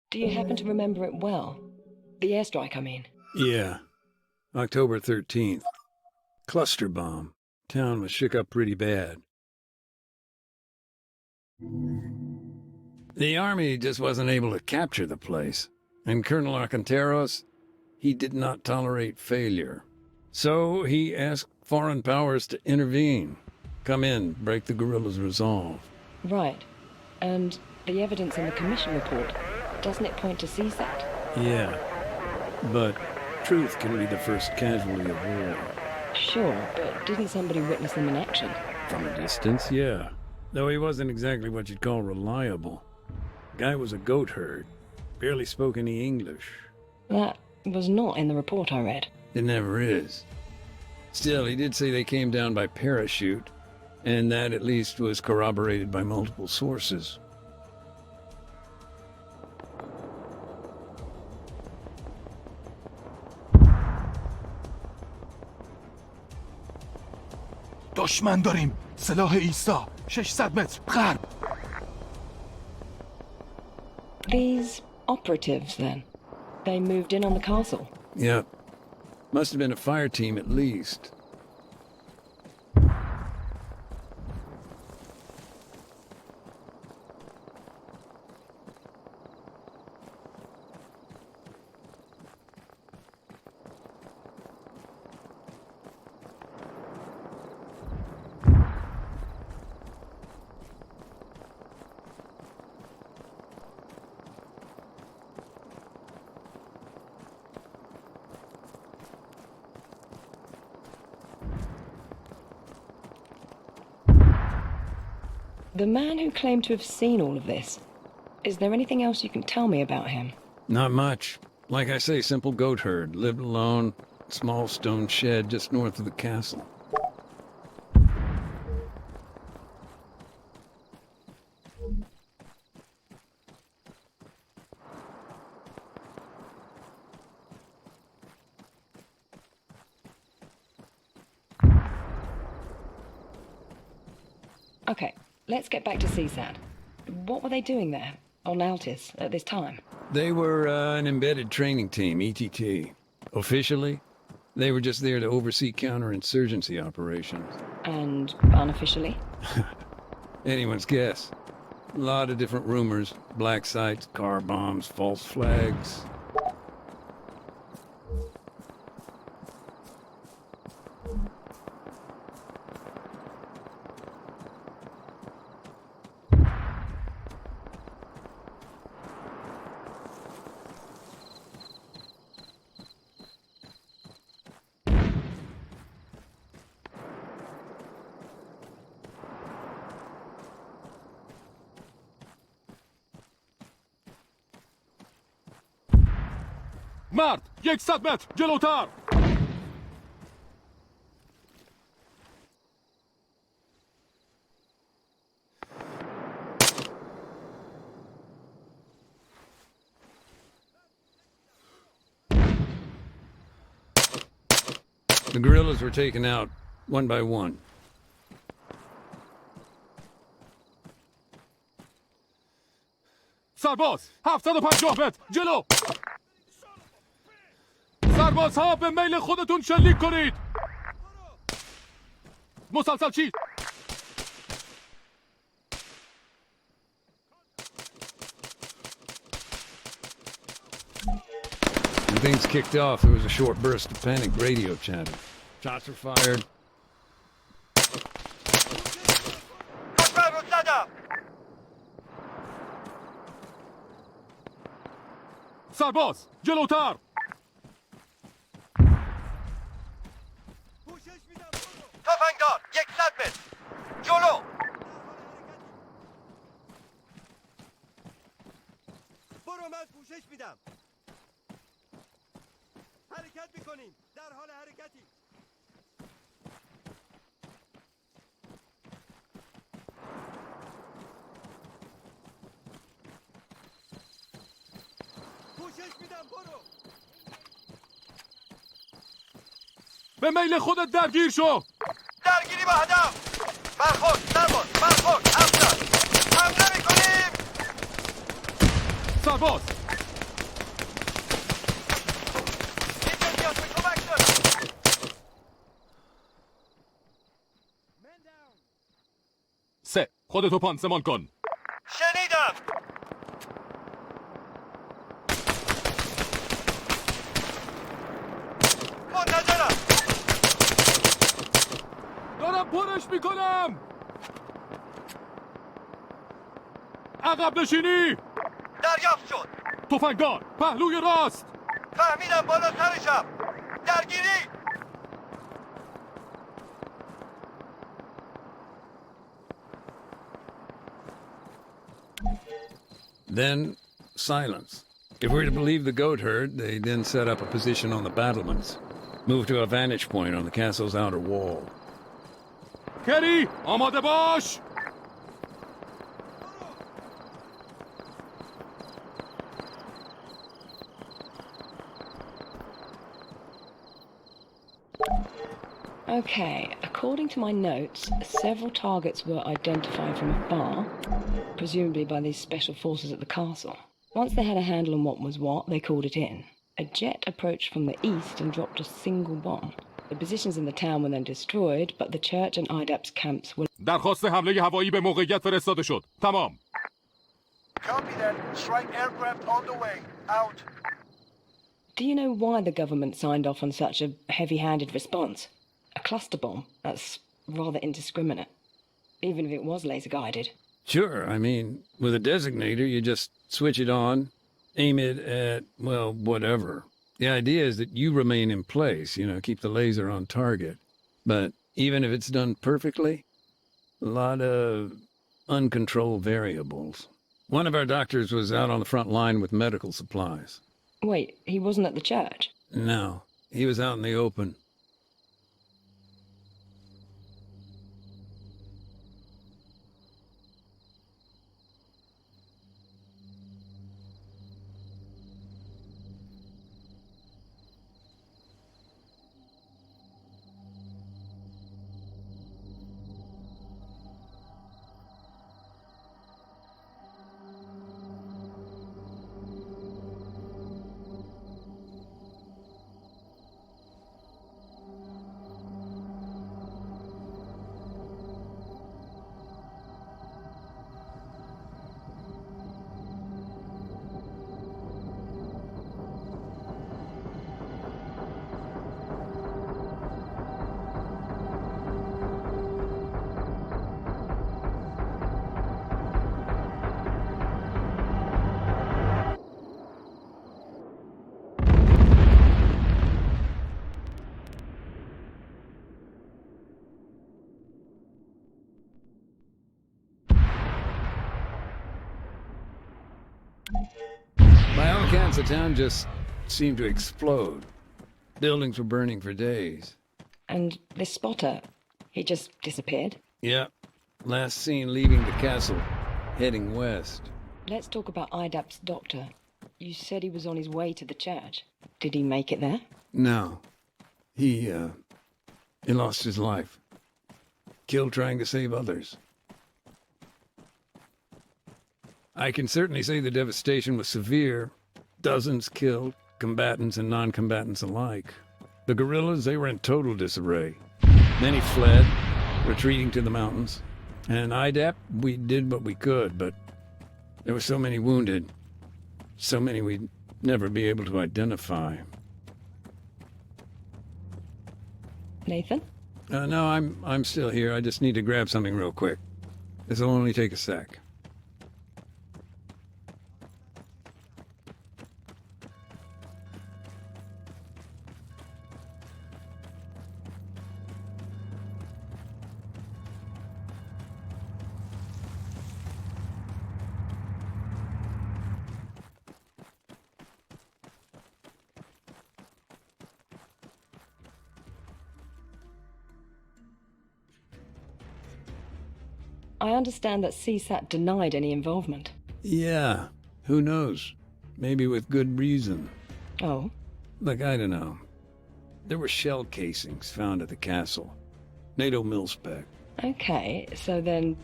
Do you happen to remember it well? The airstrike, I mean. Yeah. October 13th. Cluster bomb. Town was shook up pretty bad. The army just wasn't able to capture the place. And Colonel Arcanteros, he did not tolerate failure. So he asked foreign powers to intervene. Come in, break the guerrillas' resolve. Right. And the evidence in the commission report, doesn't it point to CSAT? Yeah. But truth can be the first casualty of war. Sure, but didn't somebody witness them in action? From a distance, yeah. Though he wasn't exactly what you'd call reliable. Guy was a goat herd. Barely spoke any English. That was not in the report I read. It never is. Still, he did say they came down by parachute, and that at least was corroborated by multiple sources. دشمن داریم. سلاح ایستا 600 متر غرب. These operatives, then? They moved in on the castle? Yep. Must have been a fire team at least. The man who claimed to have seen all of this, is there anything else you can tell me about him? Not much. Like I say, simple goat herd. Lived alone. Small stone shed just north of the castle. Okay, let's get back to CSAT. What were they doing there, on Altis, at this time? They were an embedded training team, ETT. Officially, they were just there to oversee counterinsurgency operations. And unofficially? Anyone's guess. A lot of different rumors. Black sites, car bombs, false flags. مرد 100 متر جلوتر. The guerrillas were taken out, one by one. سرباز 750 متر جلو. سربازها به میل خودتون شلیک کنید. مسلسل چید. When things kicked off, there was a short burst of panic radio chatter. Shots were fired. سرباز جلوتر. تفنگدار 100 متر جلو. برو من پوشش میدم. حرکت میکنیم. در حال حرکتی. پوشش میدم برو. به میل خودت درگیر شو. درگیری با هدف. برخورد سرباز برخورد افسر. حمله میکنیم. سرباز خودتو پانسمان کن. شنیدم. منتظرم. دارم پرش میکنم. عقب نشینی. دریافت شد. تفنگدار پهلوی راست. فهمیدم بالاترشم. درگیری. Then silence. If we're to believe the goat herd, they then set up a position on the battlements, moved to a vantage point on the castle's outer wall. کری آماده باش. Okay, according to my notes, several targets were identified from afar, presumably by these special forces at the castle. Once they had a handle on what was what, they called it in. A jet approached from the east and dropped a single bomb. The positions in the town were then destroyed, but the church and IDAP's camps were... درخواست حمله هوایی به موقعیت فرستاده شد. تمام. Copy that. Strike aircraft on the way. Out. Do you know why the government signed off on such a heavy-handed response? A cluster bomb? That's rather indiscriminate. Even if it was laser-guided. Sure, I mean, with a designator, you just switch it on, aim it at, well, whatever. The idea is that you remain in place, keep the laser on target. But even if it's done perfectly, a lot of uncontrolled variables. One of our doctors was out on the front line with medical supplies. Wait, he wasn't at the church? No, he was out in the open. By all accounts, the town just seemed to explode. Buildings were burning for days. And this spotter, he just disappeared? Yep. Last seen leaving the castle, heading west. Let's talk about IDAP's doctor. You said he was on his way to the church. Did he make it there? No. He lost his life. Killed trying to save others. I can certainly say the devastation was severe. Dozens killed, combatants and non-combatants alike. The guerrillas, they were in total disarray. Many fled, retreating to the mountains. And IDAP, we did what we could, but there were so many wounded. So many we'd never be able to identify. Nathan? No, I'm still here. I just need to grab something real quick. This'll only take a sec. I understand that CSAT denied any involvement. Yeah, who knows? Maybe with good reason. Oh? Look, I don't know. There were shell casings found at the castle. NATO mil-spec. Okay, so then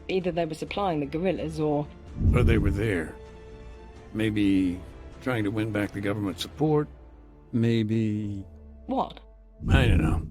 either they were supplying the guerrillas or they were there. Maybe trying to win back the government support. Maybe... what? I don't know.